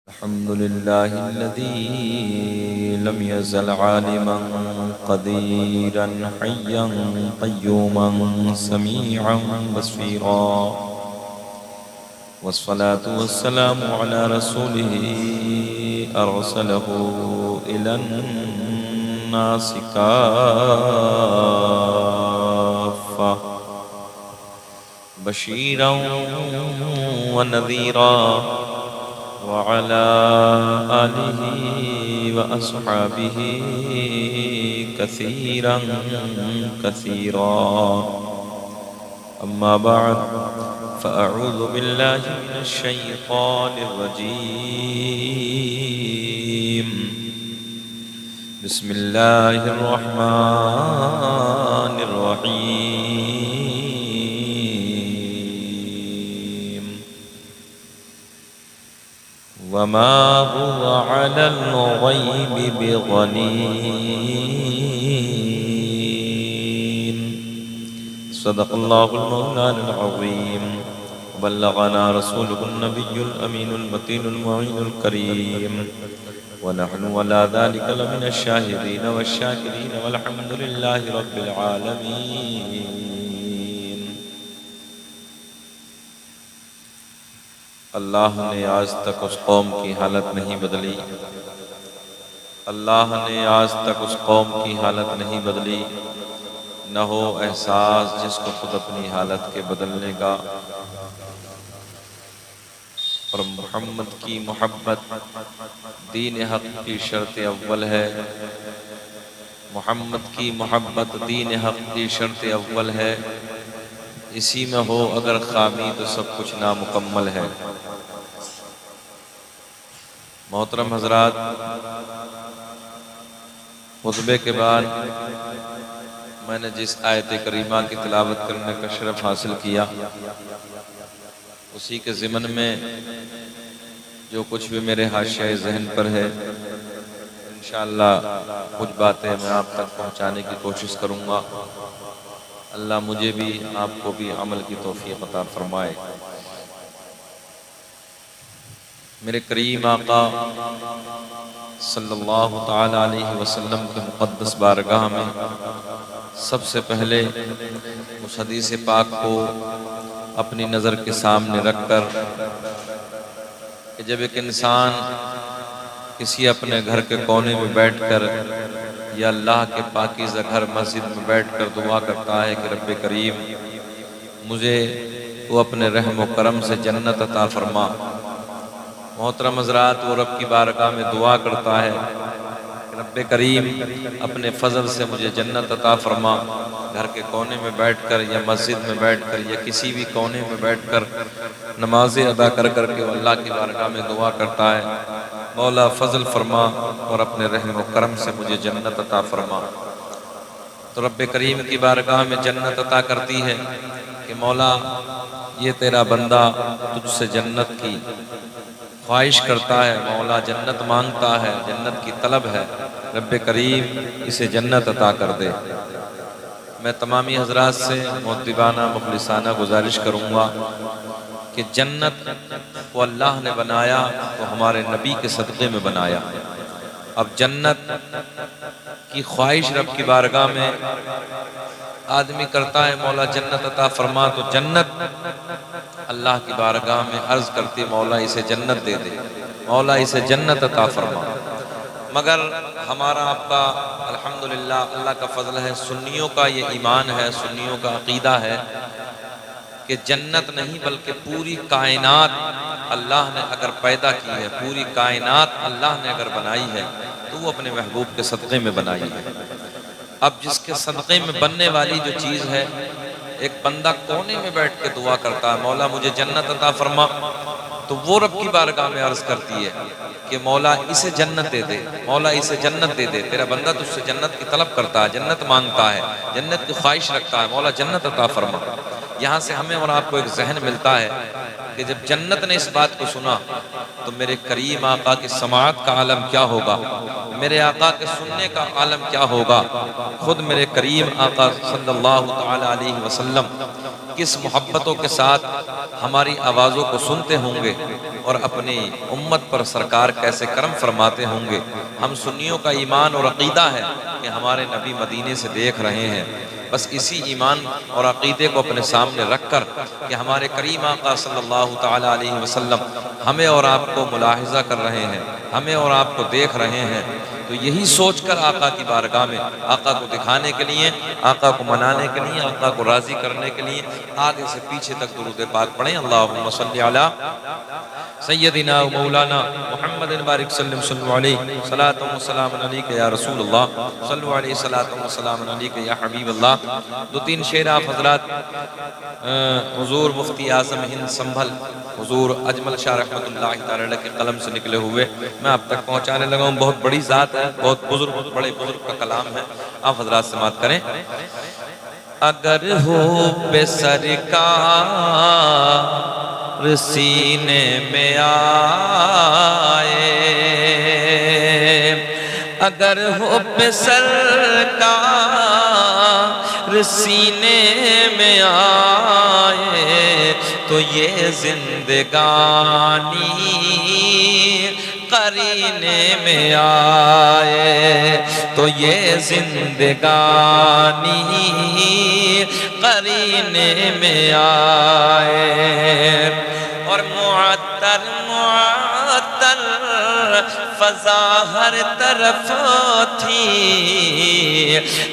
الحمد لله الذي لم يزل عالما قديرا حيا قيوما سميعا بصيرا، والصلاة والسلام على رسوله أرسله إلى الناس كافة بشيرا ونذيرا، وعلى آله وأصحابه كثيرا كثيرا. أما بعد، فأعوذ بالله من الشيطان الرجيم. بسم الله الرحمن الرحيم. وما هو على الغيب بضنين. صدق الله المولان العظيم، وبلغنا رسوله النبي الأمين المتين المعين الكريم، ونحن على ذلك لمن الشاهدين والشاكرين، والحمد لله رب العالمين. اللہ نے آج تک اس قوم کی حالت نہیں بدلی، اللہ نے آج تک اس قوم کی حالت نہیں بدلی، نہ ہو احساس جس کو خود اپنی حالت کے بدلنے کا. اور محمد کی محبت دین حق کی شرط اول ہے، محمد کی محبت دین حق کی شرط اول ہے. اسی میں ہو اگر خامی تو سب کچھ نامکمل ہے. محترم حضرات، خطبے کے بعد میں نے جس آیت کریمہ کی تلاوت کرنے کا شرف حاصل کیا، اسی کے ضمن میں جو کچھ بھی میرے حاشیۂ ذہن پر ہے، انشاءاللہ کچھ باتیں میں آپ تک پہنچانے کی کوشش کروں گا. اللہ مجھے بھی آپ کو بھی عمل کی توفیق عطا فرمائے. میرے کریم آقا صلی اللہ تعالی علیہ وسلم کے مقدس بارگاہ میں سب سے پہلے اس حدیث پاک کو اپنی نظر کے سامنے رکھ کر کہ جب ایک انسان کسی اپنے گھر کے کونے میں بیٹھ کر یا اللہ کے پاکیزہ گھر مسجد میں بیٹھ کر دعا کرتا ہے کہ رب کریم مجھے وہ اپنے رحم و کرم سے جنت عطا فرما. محترم حضرات، وہ رب کی بارگاہ میں دعا کرتا ہے کہ رب کریم اپنے فضل سے مجھے جنت عطا فرما. گھر کے کونے میں بیٹھ کر یا مسجد میں بیٹھ کر یا کسی بھی کونے میں بیٹھ کر نمازیں ادا کر کر کے وہ اللہ کی بارگاہ میں دعا کرتا ہے، مولا فضل فرما اور اپنے رحم و کرم سے مجھے جنت عطا فرما. تو رب کریم کی بارگاہ میں جنت عطا کرتی ہے کہ مولا یہ تیرا بندہ تجھ سے جنت کی خواہش کرتا ہے، مولا جنت مانگتا ہے، جنت کی طلب ہے، رب کریم اسے جنت عطا کر دے. میں تمامی حضرات سے مؤدبانہ مخلصانہ گزارش کروں گا کہ جنت کو اللہ نے بنایا تو ہمارے نبی کے صدقے میں بنایا. اب جنت کی خواہش رب کی بارگاہ میں آدمی کرتا ہے، مولا جنت عطا فرما، تو جنت اللہ کی بارگاہ میں عرض کرتی، مولا اسے جنت دے دے، مولا اسے جنت عطا فرما. مگر ہمارا آپ کا الحمدللہ اللہ کا فضل ہے، سنیوں کا یہ ایمان ہے، سنیوں کا عقیدہ ہے کہ جنت نہیں بلکہ پوری کائنات اللہ نے اگر پیدا کی ہے، پوری کائنات اللہ نے اگر بنائی ہے تو وہ اپنے محبوب کے صدقے میں بنائی ہے. اب جس کے صدقے میں بننے والی جو چیز ہے، ایک بندہ کونے میں بیٹھ کے دعا کرتا ہے مولا مجھے جنت عطا فرما، تو وہ رب کی بارگاہ میں عرض کرتی ہے کہ مولا اسے جنت دے دے، مولا اسے جنت دے دے. تیرا بندہ تجھ سے جنت کی طلب کرتا ہے، جنت مانگتا ہے، جنت کی خواہش رکھتا ہے، مولا جنت عطا فرما. یہاں سے ہمیں اور آپ کو ایک ذہن ملتا ہے کہ جب جنت نے اس بات کو سنا تو میرے کریم آقا کی سماعت کا عالم کیا ہوگا، میرے آقا کے سننے کا عالم کیا ہوگا۔ خود میرے کریم آقا صلی اللہ تعالی علیہ وسلم کس محبتوں کے ساتھ ہماری آوازوں کو سنتے ہوں گے اور اپنی امت پر سرکار کیسے کرم فرماتے ہوں گے۔ ہم سنیوں کا ایمان اور عقیدہ ہے کہ ہمارے نبی مدینے سے دیکھ رہے ہیں، بس اسی ایمان اور عقیدے کو اپنے سامنے رکھ کر کہ ہمارے کریم آقا صلی اللہ تعالی علیہ وسلم ہمیں اور آپ کو ملاحظہ کر رہے ہیں، ہمیں اور آپ کو دیکھ رہے ہیں، تو یہی سوچ کر آقا کی بارگاہ میں آقا کو دکھانے کے لیے، آقا کو منانے کے لیے، آقا کو راضی کرنے کے لیے آگے سے پیچھے تک درود پاک پڑھیں۔ اللہم صلی علی سیدنا و مولانا محمد بارک سلم صلو علیہ صلاۃ و سلام علیک یا رسول اللہ، صلو علیہ صلاۃ و سلام علیک یا حبیب اللہ۔ دو تین شعر آپ حضرات حضور مفتی اعظم ہند سنبھل حضور اجمل شاہ رحمۃ اللہ تعالی کے قلم سے نکلے ہوئے میں آپ تک پہنچانے لگا ہوں۔ بہت بڑی ذات ہے، بہت بزرگ، بڑے بزرگ کا کلام ہے، آپ حضرات سماعت کریں۔ اگر ہو بے سرکار سینے میں آئے، اگر ہو بے سرکار سینے میں آئے تو یہ زندگانی قرینے میں آئے، تو یہ زندگانی قرینے میں آئے۔ اور معطر معطر فضا ہر طرف تھی،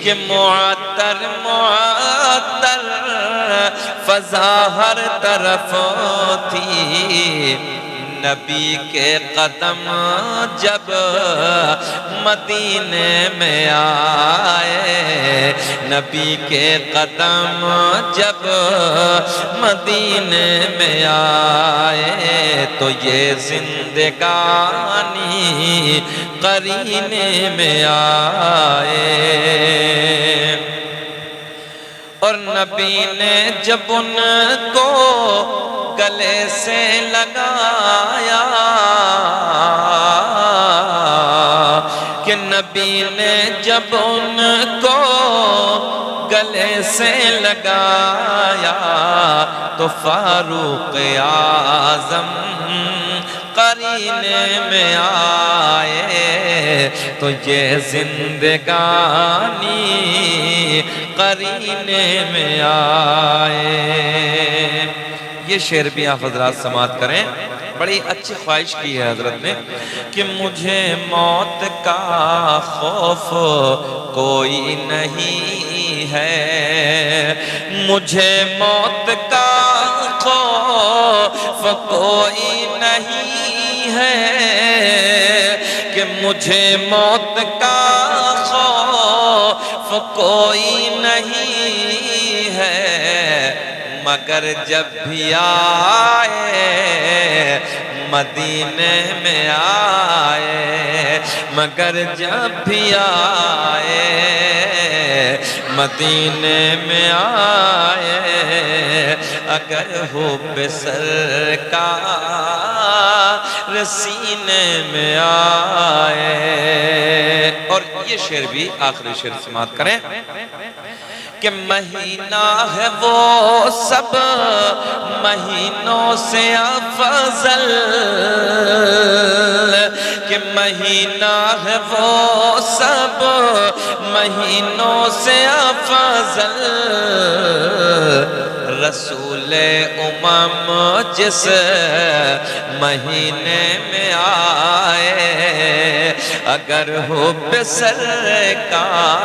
کہ معطر معطر فضا ہر طرف تھی، نبی کے قدم جب مدینے میں آئے، نبی کے قدم جب مدینے میں آئے تو یہ زندگانی قرینے میں آئے۔ اور نبی نے جب ان کو گلے سے لگایا، کہ نبی نے جب ان کو گلے سے لگایا تو فاروق اعظم قرینے میں آئے، تو یہ زندگانی قرینے میں آئے۔ یہ شعر بھی آپ حضرات سماعت کریں، بڑی اچھی خواہش کی ہے حضرت نے کہ مجھے موت کا خوف کوئی نہیں ہے، مجھے موت کا خوف کوئی نہیں ہے، کہ مجھے موت کا خوف کوئی نہیں ہے، مگر جب بھی آئے مدینے میں آئے، مگر جب بھی آئے مدینے میں آئے، اگر ہو بے سرکار سینے میں آئے۔ اور یہ شعر بھی آخری شعر سماعت کریں کہ مہینہ ہے وہ سب مہینوں سے افضل، کہ مہینہ ہے وہ سب مہینوں سے افضل، رسول امم جس مہینے میں آئے، اگر ہو بے سرکار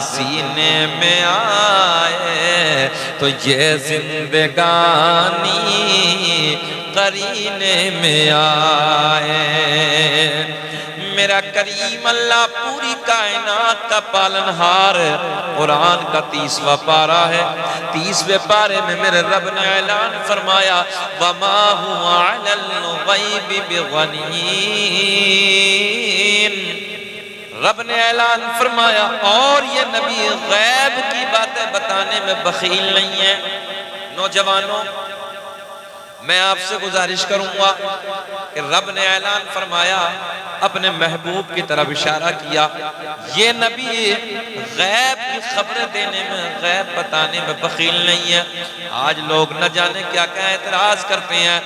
سینے میں آئے تو یہ زندگانی قرینے میں آئے۔ میرا کریم اللہ پوری کائنات کا پالنہار، قرآن کا 30واں پارہ ہے، 30ویں پارے میں میرے رب نے اعلان فرمایا وَمَا هُوَ عَلَى الْغَيْبِ بِضَنِينٍ، رب نے اعلان فرمایا اور یہ نبی غیب کی باتیں بتانے میں بخیل نہیں ہے، نوجوانوں، میں آپ سے گزارش کروں گا کہ رب نے اعلان فرمایا، اپنے محبوب کی طرف اشارہ کیا، یہ نبی غیب کی خبریں دینے میں، غیب بتانے میں بخیل نہیں ہے۔ آج لوگ نہ جانے کیا کیا اعتراض کرتے ہیں۔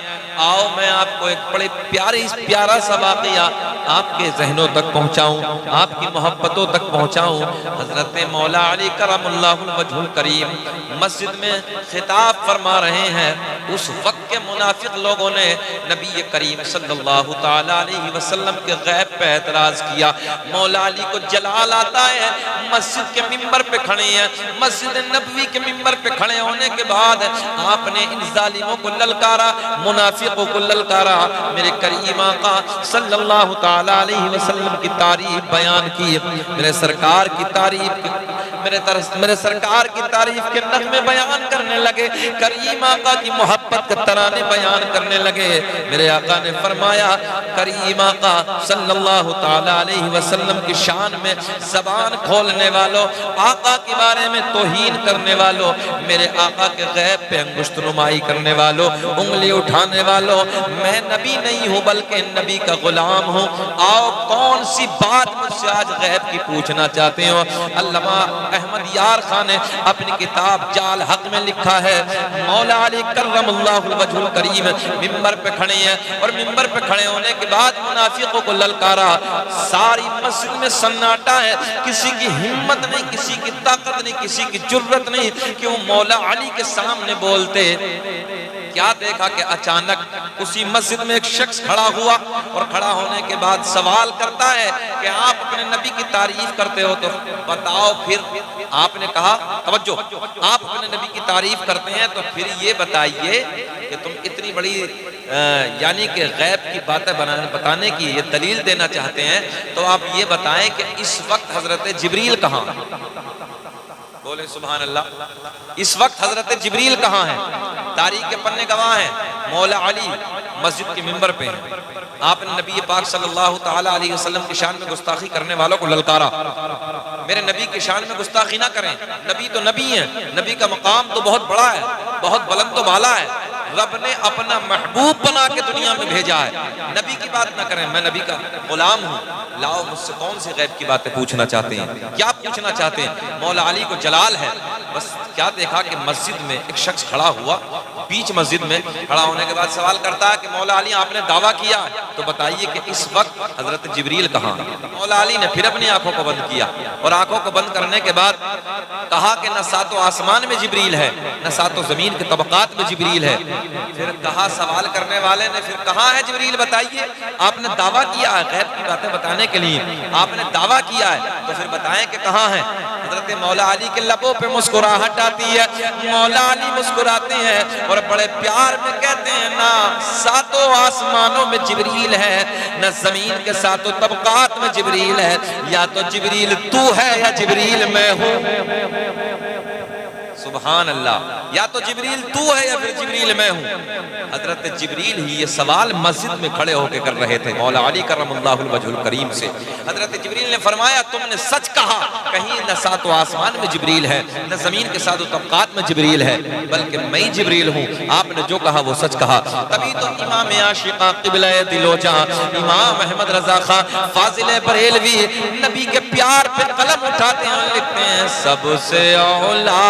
آؤ میں آپ کو ایک بڑے پیارا سا واقعہ آپ کے ذہنوں تک پہنچاؤں، آپ کی محبتوں تک پہنچاؤں۔ حضرت مولا علی کرم اللہ الوجہ الکریم مسجد میں خطاب فرما رہے ہیں۔ اس وقت کے منافق لوگوں نے نبی کریم صلی اللہ تعالی علیہ وسلم کے غیب پہ اعتراض کیا۔ مولا علی کو جلال آتا ہے، مسجد کے ممبر پہ کھڑے ہیں، مسجد نبوی کے ممبر پہ کھڑے ہونے کے بعد آپ نے ان ظالموں کو للکارا، منافقوں کو للکارا، میرے کریم آقا صلی اللہ تعالی علیہ وسلم کی تعریف بیان کی، میرے سرکار کی تعریف، میرے سرکار کی تعریف کے نغمے بیان کرنے لگے، کریم آقا کی محبت کے ترانے بیان کرنے لگے۔ میرے آقا نے فرمایا، کریم آقا صلی اللہ تعالی علیہ وسلم کی شان میں زبان کھولنے والوں، آقا کے بارے میں توہین کرنے والوں، میرے آقا کے غیب پہ انگشت نمائی کرنے والوں، انگلی اٹھانے والوں، میں نبی نہیں ہوں بلکہ نبی کا غلام ہوں۔ آؤ کون سی بات مجھ سے آج غیب کی پوچھنا چاہتے ہو؟ علامہ احمد یار خان نے اپنی کتاب جال حق میں لکھا ہے، مولا علی کرم اللہ الوجہ الکریم ممبر پہ کھڑے ہیں، اور ممبر پہ کھڑے ہونے کے بعد منافقوں کو للکارا۔ ساری مسجد میں سناٹا ہے، کسی کی ہمت نہیں، کسی کی طاقت نہیں، کسی کی جرت نہیں کہ وہ مولا علی کے سامنے بولتے۔ کیا دیکھا کہ اچانک اسی مسجد میں ایک شخص کھڑا ہوا، اور کھڑا ہونے کے بعد سوال کرتا ہے کہ آپ اپنے نبی کی تعریف کرتے ہو تو بتاؤ پھر۔ آپ نے کہا، توجہ، آپ اپنے نبی کی تعریف کرتے ہیں تو پھر یہ بتائیے کہ تم اتنی بڑی یعنی کہ غیب کی باتیں بتانے کی یہ دلیل دینا چاہتے ہیں، تو آپ یہ بتائیں کہ اس وقت حضرت جبریل کہاں؟ بولے سبحان اللہ۔ اس وقت حضرت جبریل کہاں ہے؟ تاریخ کے پنے گواہ ہیں، مولا علی مسجد کے ممبر پہ ہیں۔ آپ نے نبی پاک صلی اللہ تعالی علیہ وسلم کی شان میں گستاخی کرنے والوں کو للکارا، میرے نبی کی شان میں گستاخی نہ کریں، نبی تو نبی ہیں، نبی کا مقام تو بہت بڑا ہے، بہت بلند و بالا ہے، رب نے اپنا محبوب بنا کے دنیا میں بھیجا ہے، نبی کی بات نہ کریں، میں نبی کا غلام ہوں۔ لاؤ مجھ سے کون سی غیب کی باتیں پوچھنا چاہتے ہیں؟ کیا پوچھنا چاہتے ہیں؟ مولا علی کو جلال ہے۔ بس کیا دیکھا کہ مسجد میں ایک شخص کھڑا ہوا، بیچ مسجد میں کھڑا ہونے کے بعد سوال کرتا ہے کہ مولا علی آپ نے دعویٰ کیا تو بتائیے کہ اس وقت حضرت جبریل کہاں؟ مولا علی نے پھر اپنی آنکھوں کو بند کیا، اور آنکھوں کو بند کرنے کے بعد کہا کہ نہ ساتوں آسمان میں جبریل ہے، نہ ساتوں زمین کے طبقات میں جبریل ہے۔ پھر کہا، سوال کرنے والے نے پھر کہاں ہے جبریل بتائیے؟ آپ نے دعویٰ کیا ہے غیب کی باتیں بتانے کے لیے، آپ نے دعویٰ کیا ہے تو پھر بتائیں کہ کہاں ہے؟ حضرت مولا علی کے لبوں پہ مسکراہٹ آتی ہے، مولا علی مسکراتے ہیں اور بڑے پیار میں کہتے ہیں، نہ ساتوں آسمانوں میں جبریل ہے، نہ زمین کے ساتوں طبقات میں جبریل ہے، یا تو جبریل تو ہے یا جبریل میں ہوں۔ سبحان اللہ، یا تو جبریل تو ہے یا پھر جبریل میں ہوں۔ حضرت جبریل ہی یہ سوال مسجد میں کھڑے ہو کے کر رہے تھے مولا علی کرم اللہ الوجہ الکریم سے۔ حضرت جبریل نے فرمایا، تم نے سچ کہا، کہیں نہ ساتوں آسمان میں جبریل ہے، نہ زمین کے ساتوں طبقات میں جبریل ہے، بلکہ میں ہی جبریل ہوں۔ آپ نے جو کہا وہ سچ کہا۔ تبھی تو امام عاشقاں قبلہ دل و جاں امام احمد رضا خان فاضل بریلوی نبی کے پیار پہ قلم اٹھاتے ہیں، لکھتے ہیں، سب سے اولا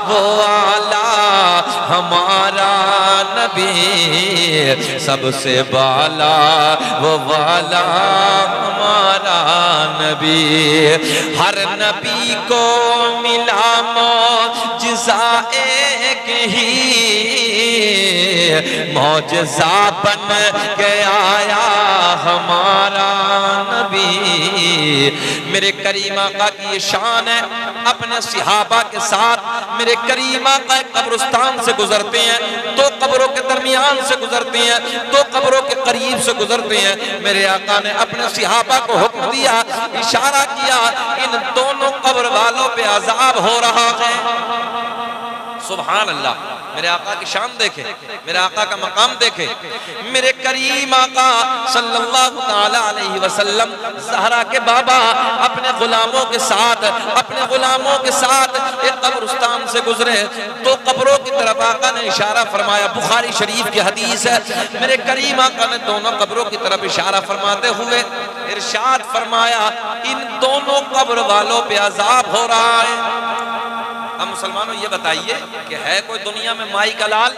وہ آلہ ہمارا نبی، سب سے بالا وہ والا ہمارا نبی، ہر نبی کو ملا معجزہ ایک ہی، معجزہ بن کے آیا ہمارا نبی۔ میرے کریم آقا کی یہ شان ہے، اپنے صحابہ کے ساتھ میرے کریم آقا قبرستان سے گزرتے ہیں، دو قبروں کے درمیان سے گزرتے ہیں، دو قبروں کے قریب سے گزرتے ہیں، میرے آقا نے اپنے صحابہ کو حکم دیا، اشارہ کیا، ان دونوں قبر والوں پہ عذاب ہو رہا ہے۔ سبحان اللہ، میرے آقا کی شان دیکھیں، میرے آقا کا مقام دیکھیں۔ میرے کریم آقا صلی اللہ تعالی علیہ وسلم زہرا کے بابا اپنے غلاموں کے ساتھ ایک قبرستان سے گزرے، تو قبروں کی طرف آقا نے اشارہ فرمایا۔ بخاری شریف کی حدیث ہے، میرے کریم آقا نے دونوں قبروں کی طرف اشارہ فرماتے ہوئے ارشاد فرمایا ان دونوں قبر والوں پہ عذاب ہو رہا ہے۔ اب مسلمانوں یہ بتائیے کہ ہے کوئی دنیا میں مائی کا لال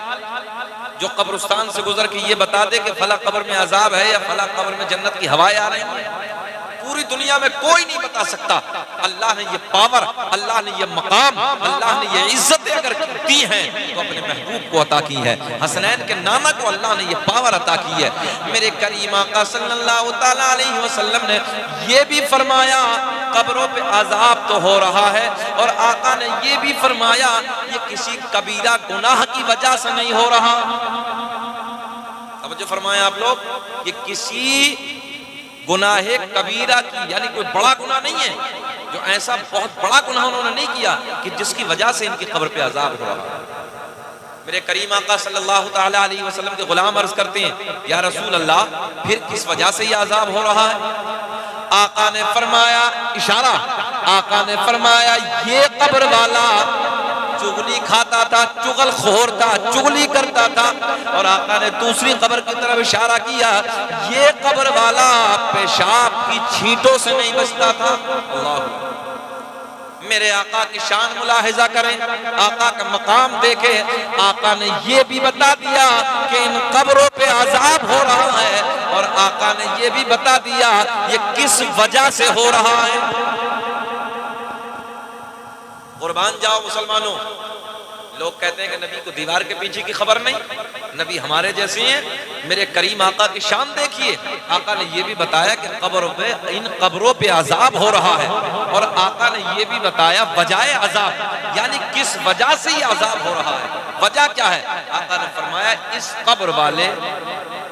جو قبرستان سے گزر کے یہ بتا دے کہ فلاں قبر میں عذاب ہے یا فلاں قبر میں جنت کی ہوائیں آ رہی ہیں؟ پوری دنیا میں کوئی نہیں بتا سکتا۔ اللہ نے یہ پاور، اللہ نے یہ مقام، اللہ نے یہ عزتیں اگر دی ہیں تو اپنے محبوب کو عطا کی ہے۔ حسنین کے نانا کو اللہ نے یہ پاور عطا کی ہے۔ میرے کریم آقا صلی اللہ تعالی علیہ وسلم نے یہ بھی فرمایا قبروں پہ عذاب تو ہو رہا ہے، اور آقا نے یہ بھی فرمایا یہ کسی کبیرہ گناہ کی وجہ سے نہیں ہو رہا۔ توجہ فرمایا آپ لوگ، یہ کسی گناہ کبیرہ کی، یعنی کوئی بڑا گناہ نہیں ہے، جو ایسا بہت بڑا گناہ انہوں نے نہیں کیا کہ جس کی وجہ سے ان کی قبر پہ عذاب ہو رہا ہے۔ میرے کریم آقا صلی اللہ تعالی علیہ وسلم کے غلام عرض کرتے ہیں یا رسول اللہ پھر کس وجہ سے یہ عذاب ہو رہا ہے؟ آقا نے فرمایا اشارہ، آقا نے فرمایا یہ قبر والا چغلی کھاتا تھا، چغل خور تھا، چغلی کرتا تھا، اور آقا نے دوسری قبر کی طرف اشارہ کیا یہ قبر والا پیشاب کی چھینٹوں سے نہیں بچتا تھا۔ اللہ، میرے آقا کی شان ملاحظہ کریں، آقا کا مقام دیکھیں۔ آقا نے یہ بھی بتا دیا کہ ان قبروں پہ عذاب ہو رہا ہے، اور آقا نے یہ بھی بتا دیا یہ کس وجہ سے ہو رہا ہے۔ قربان جاؤ مسلمانوں، لوگ کہتے ہیں کہ نبی کو دیوار کے پیچھے کی خبر نہیں، نبی ہمارے جیسے ہیں۔ میرے کریم آقا کی شان دیکھیے، آقا نے یہ بھی بتایا کہ ان قبروں پہ عذاب ہو رہا ہے، اور آقا نے یہ بھی بتایا وجہ عذاب، یعنی کس وجہ سے یہ عذاب ہو رہا ہے، وجہ کیا ہے۔ آقا نے فرمایا اس قبر والے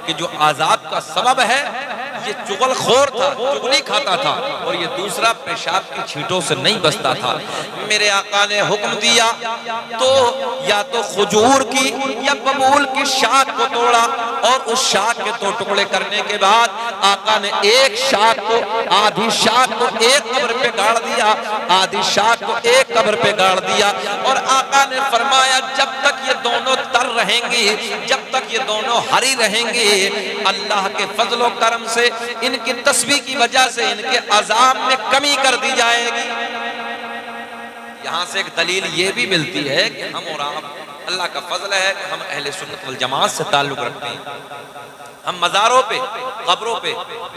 کہ جو عذاب کا سبب ہے یہ چغل خور تھا، چغلی کھاتا تھا، اور یہ دوسرا پیشاب کی چھینٹوں سے نہیں بچتا تھا۔ میرے آقا نے حکم دیا تو یا تو خجور کی یا ببول کی شاخ کو توڑا، اور اس شاخ کے دو ٹکڑے کرنے کے بعد آقا نے ایک شاخ کو، آدھی شاخ کو ایک قبر پہ گاڑ دیا، آدھی شاخ کو ایک قبر پہ گاڑ دیا، اور آقا نے فرمایا جب تک یہ دونوں تر رہیں گی، جب تک یہ دونوں ہری رہیں گی، اللہ کے فضل و کرم سے ان کی تسبیح کی وجہ سے ان کے عذاب میں کمی کر دی جائے گی۔ یہاں سے ایک دلیل یہ بھی ملتی ہے کہ ہم اور آپ، اللہ کا فضل ہے کہ ہم اہل سنت والجماعت سے تعلق رکھتے ہیں۔ ہم مزاروں پہ، قبروں پہ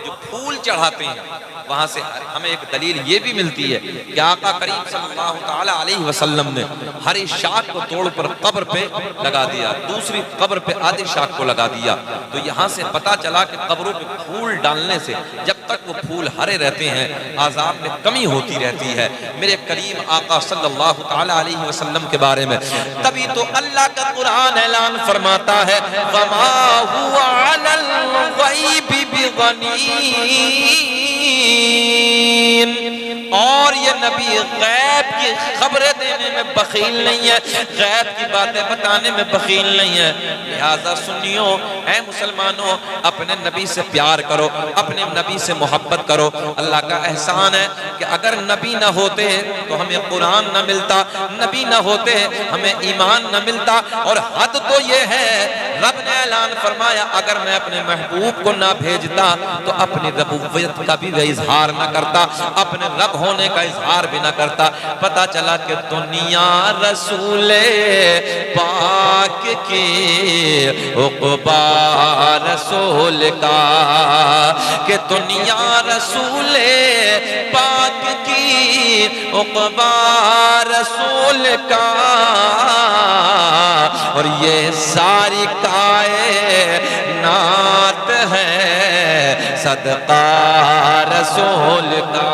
جو پھول چڑھاتے ہیں وہاں سے ہمیں ایک دلیل یہ بھی ملتی ہے کہ آقا کریم صلی اللہ تعالی علیہ وسلم نے ہری شاخ کو توڑ پر قبر پہ لگا دیا، دوسری قبر پہ آدھی شاخ کو لگا دیا۔ تو یہاں سے پتا چلا کہ قبروں پہ پھول ڈالنے سے جب تک وہ پھول ہرے رہتے ہیں عذاب میں کمی ہوتی رہتی ہے۔ میرے کریم آقا صلی اللہ تعالی علیہ وسلم کے بارے میں تبھی تو اللہ کا قرآن اعلان فرماتا ہے وَمَا هُوَ عَلَى الْغَيْبِ بِضَنِينٍ، اور یہ نبی غیب کی خبریں دینے میں بخیل نہیں ہے، غیب کی باتیں بتانے میں بخیل نہیں ہے۔ لہذا سنیوں، اے مسلمانوں، اپنے نبی سے پیار کرو، اپنے نبی سے محبت کرو۔ اللہ کا احسان ہے کہ اگر نبی نہ ہوتے تو ہمیں قرآن نہ ملتا، نبی نہ ہوتے ہمیں ایمان نہ ملتا، اور حد تو یہ ہے رب نے اعلان فرمایا اگر میں اپنے محبوب کو نہ بھیجتا تو اپنی ربوبیت کا بھی اظہار نہ کرتا، اپنے رب ہونے کا اظہار بھی نہ کرتا۔ پتا چلا کہ دنیا رسول پاک کی عقبا رسول کا، کہ دنیا رسول پاک کی عقبا رسول کا، اور یہ ساری کائنات ہے صدقہ رسول کا۔